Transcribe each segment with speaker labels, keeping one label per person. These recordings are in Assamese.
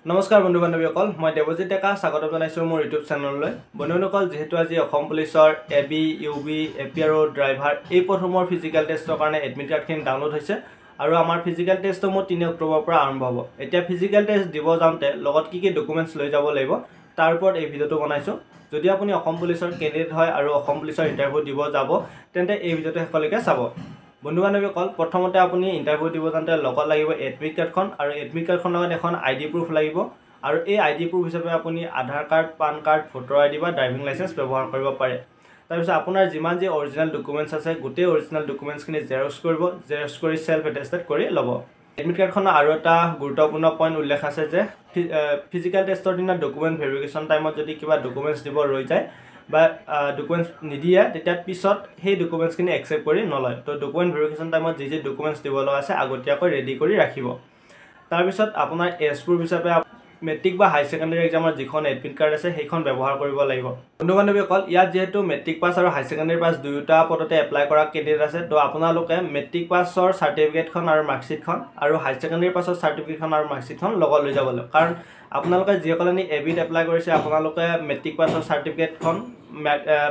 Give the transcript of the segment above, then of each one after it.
Speaker 1: নমস্কাৰ বন্ধু বান্ধৱীসকল মই দেৱজিৎ ডেকা স্বাগতম জনাইছো মোৰ ইউটিউব চেনেললৈ বন্ধুসকল যেহেতু আজি অসম পুলিচৰ এবি ইউবি এপিআৰও ড্ৰাইভাৰ এই প্ৰথমৰ ফিজিক্যাল টেষ্টৰ কাৰণে এডমিট কাৰ্ডখিনি ডাউনলোড হৈছে আৰু আমাৰ ফিজিক্যাল টেষ্টটো মোৰ 3 অক্টোবৰৰ পৰা আৰম্ভ হ'ব এতিয়া ফিজিক্যাল টেষ্ট দিব যাওঁতে লগত কি ডকুমেন্টছ লৈ যাব লাগিব তাৰ ওপৰত এই ভিডিওটো বনাইছো যদি আপুনি অসম পুলিচৰ ক্যান্ডিডেট হয় আৰু অসম পুলিচৰ ইন্টাৰভিউ দিব যাব তেন্তে এই ভিডিওটো শেষলৈকে চাব বন্ধু বান্ধৱীসকল প্ৰথমতে আপুনি ইন্টাৰভিউ দিব যাওঁতে লগত লাগিব এডমিট কাৰ্ডখন আৰু এডমিট কাৰ্ডখনৰ লগত এখন আইডি প্ৰুফ লাগিব আৰু এই আইডি প্ৰুফ হিচাপে আপুনি Aadhaar card PAN card voter ID বা ড্ৰাইভিং লাইসেন্স ব্যৱহাৰ কৰিব পাৰে তাৰপিছত আপোনাৰ যিমান যি অৰিজিনাল ডকুমেন্টছ আছে গোটেই অৰিজিনাল ডকুমেন্টছখিনি জেৰক্স কৰিব জেৰক্স কৰি সেলফ এটেস্টেড কৰি ল'ব এডমিট কাৰ্ডখনৰ আৰু এটা গুৰুত্বপূৰ্ণ পইণ্ট উল্লেখ আছে যে ফিজিক্যাল টেষ্টৰ দিনা ডকুমেন্ট ভেৰিফিকেশ্যন টাইমত যদি কিবা ডকুমেন্টছ দিব ৰৈ যায় বা ডকুমেন্টছ নিদিয়ে তেতিয়া পিছত সেই ডকুমেন্টছখিনি একসেপ্ট কৰি নলয় তো ডকুমেন্ট ভেৰিফিকেশ্যন টাইমত যি ডকুমেন্টছ দিব লগা আছে আগতীয়াকৈ ৰেডি কৰি ৰাখিব তাৰপিছত আপোনাৰ এজ প্ৰুফ হিচাপে মেট্ৰিক বা হাই সেকেন্ডাৰী এক্সামৰ যিখন এডমিট কাৰ্ড আছে সেইখন ব্যৱহাৰ কৰিব লাগিব বন্ধু বান্ধৱীসকল ইয়াত যেহেতু মেট্ৰিক পাছ আৰু হাই সেকেন্ডাৰী পাছ দুয়োটা পদতে এপ্লাই কৰা ক্যান্ডিডেট আছে তো আপোনালোকে মেট্ৰিক পাছৰ সাৰ্টিফিকেটখন আৰু মাৰ্কশিটখন আৰু হাই সেকেন্ডাৰী পাছৰ সাৰ্টিফিকেটখন আৰু মাৰ্কশিটখন লগত লৈ যাব লাগিব কাৰণ আপোনালোকে যিসকলে এবিত এপ্লাই কৰিছে আপোনালোকে মেট্ৰিক পাছৰ সাৰ্টিফিকেটখন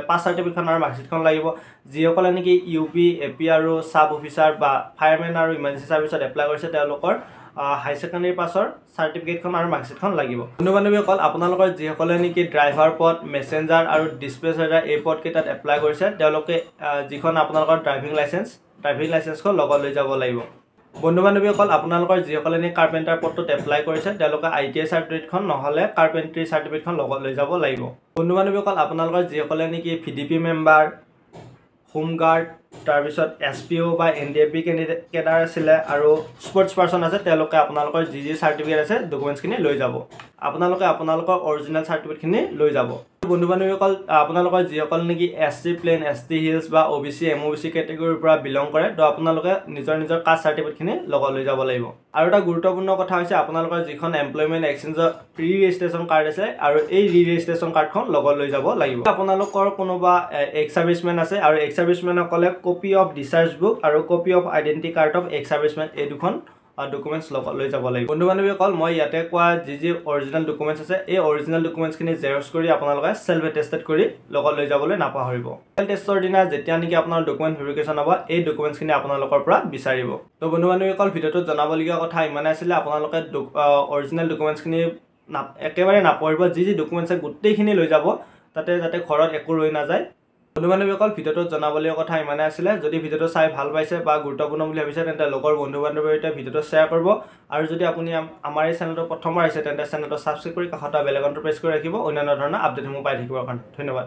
Speaker 1: পাছ সাৰ্টিফিকেটখন আৰু মাৰ্কশিটখন লাগিব যিসকলে ইউপি এপি আৰু সাব অফিচাৰ বা ফায়াৰমেন আৰু ইমাৰ্জেন্সি সাৰ্ভিছত এপ্লাই কৰিছে তেওঁলোকৰ হাই সেকেন্ডাৰী পাছৰ সাৰ্টিফিকেটখন আৰু মাৰ্কশিটখন লাগিব বন্ধু বান্ধৱীসকল আপোনালোকৰ যিসকলে ড্ৰাইভাৰ পদ মেসেঞ্জাৰ আৰু ডিসপেচাৰ এই পদ কেইটাত এপ্লাই কৰিছে তেওঁলোকে যিখন আপোনালোকৰ ড্ৰাইভিং লাইসেন্সখন লগত লৈ যাব লাগিব বন্ধু বান্ধৱীসকল আপোনালোকৰ যিসকলে কাৰ্পেণ্টাৰ পদটোত এপ্লাই কৰিছে তেওঁলোকে আইটিআই সাৰ্টিফিকেটখন নহলে কাৰ্পেণ্ট্ৰি সাৰ্টিফিকেটখন লগত লৈ যাব লাগিব বন্ধু বান্ধৱীসকল আপোনালোকৰ যিসকলে ভিডিপি মেম্বাৰ হোম গাৰ্ড তাৰপিছত এছপিও বা এনডিএফবি কেডাৰ আছিল আৰু স্পৰ্টছ পাৰ্সন আছে তেওঁলোকে আপোনালোকৰ যি সাৰ্টিফিকেট আছে ডকুমেন্টছখিনি লৈ যাব আপোনালোকে আপোনালোকৰ অৰিজিনাল সাৰ্টিফিকেটখিনি লৈ যাব বন্ধু বান্ধৱীসকল আপোনালোকৰ যিসকল এছটি প্লেন এছটি হিলছ বা ওবিসি এমওবিসি কেটেগৰীৰ পৰা বিলং কৰে তো আপোনালোকে নিজৰ কাষ্ট সাৰ্টিফিকেটখিনি লগত লৈ যাব লাগিব আৰু এটা গুৰুত্বপূৰ্ণ কথা হৈছে আপোনালোকৰ যিখন এমপ্লয়মেন্ট এক্সচেঞ্জৰ ৰি ৰেজিষ্ট্ৰেচন কাৰ্ড আছে আৰু এই ৰি ৰেজিষ্ট্ৰেচন কাৰ্ডখন লগত লৈ যাব লাগিব আপোনালোকৰ কোনোবা এক্স সাৰ্ভিসমেন আছে আৰু এক্স সাৰ্ভিসমেনসকলে কপি অফ ডিচাৰ্জ বুক আৰু copy of identity card of ex servicemen এই দুখন ডকুমেন্টছ লগত লৈ যাব লাগিব বন্ধু বান্ধৱীসকল মই ইয়াতে কোৱা যি অৰিজিনাল ডকুমেন্টছ আছে এই অৰিজিনাল ডকুমেন্টছখিনি জেৰক্স কৰি আপোনালোকে সেলফ এটেস্টেড কৰি লগত লৈ যাবলৈ নাপাহৰিব টেষ্টৰ দিনা যেতিয়া আপোনাৰ ডকুমেন্ট ভেৰিফিকেশ্যন হ'ব এই ডকুমেন্টছখিনি আপোনালোকৰ পৰা বিচাৰিব তো বন্ধু বান্ধৱীসকল ভিডিওটোত জনাবলগীয়া কথা ইমানে আছিল আপোনালোকে অৰিজিনাল ডকুমেন্টছখিনি একেবাৰে নাপাহৰিব যি ডকুমেন্টছ গোটেইখিনি লৈ যাব তাতে যাতে ঘৰত একো ৰৈ নাযায় বন্ধু বান্ধৱীসকল ভিডিওটোত জনাবলগীয়া কথা ইমানে আছিল যদি ভিডিওটো চাই ভাল পাইছে বা গুৰুত্বপূৰ্ণ বুলি ভাবিছে তেন্তে লগৰ বন্ধু বান্ধৱীৰ সৈতে ভিডিওটো শ্বেয়াৰ কৰিব আৰু যদি আপুনি আমাৰ এই চেনেলটো প্ৰথমবাৰ আহিছে তেন্তে চেনেলটো সাবস্ক্ৰাইব কৰি কাষত বেল আইকনটো প্ৰেছ কৰি ৰাখিব অন্যান্য ধৰণৰ আপডেটসমূহ পাই থাকিবৰ কাৰণে ধন্যবাদ